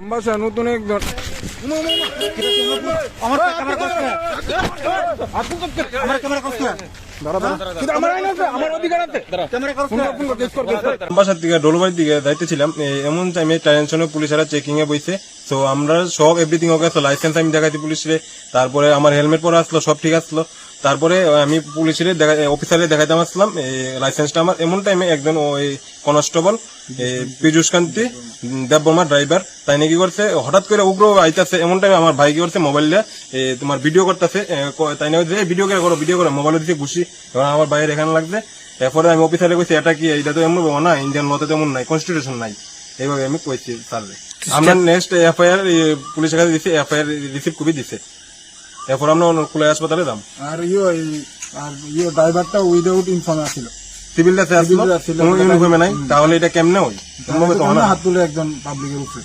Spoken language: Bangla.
বাসা নতুন একজন আমার ক্যামেরা কষ্ট আমার ক্যামেরা কষ্ট আমার অধিকার আছে ক্যামেরা কষ্ট বাসার দিকে ডোলবাড়ির দিকে দায়িত্বে ছিলাম। এমন টাইমে টেনশনে পুলিশেরা চেকিং এ বইছে। তো আমরা সব এভরিথিং ওকে আসলো, লাইসেন্স আমি দেখাইছি পুলিশে, তারপরে আমার হেলমেট পরে আসলো, সব ঠিক আসলো। তারপরে আমি পুলিশের অফিসারে দেখাইতাম আসলাম লাইসেন্সটা আমার। এমন টাইমে একজন ওই কনস্টেবল পীযুষ কান্তি দেববর্মা ড্রাইভার তাই নাকি করছে হঠাৎ করে উগ্র আইতাছে। এমন টাইমে আমার ভাই কি করছে মোবাইলে তোমার ভিডিও করতেছে, তাই না ভিডিও করে মোবাইলে দিতে ঘুষি। এবার আমার ভাইয়ের এখানে লাগছে। এরপরে আমি অফিসারে কইছি এটা কি, এটা তো এমন না, ইন্ডিয়ান মতে তেমন নাই, কনস্টিটিউশন নাই। এইভাবে আমি কইছি স্যার। আমরা নেক্সট এফআইআর পুলিশের কাছে দিছি, এফআইআর রিসিভ কপি দিছে। এরপর আমরা কুলাই হাসপাতালে যাম। আর ড্রাইভারটা উইদাউট ইনফর্ম আছিল, সিভিল ড্রেসে আসলো, কোনো ইউনিফর্মে নাই, তাহলে এটা কেমনে হয়? হাত তুলে একজন পাবলিকের উপরে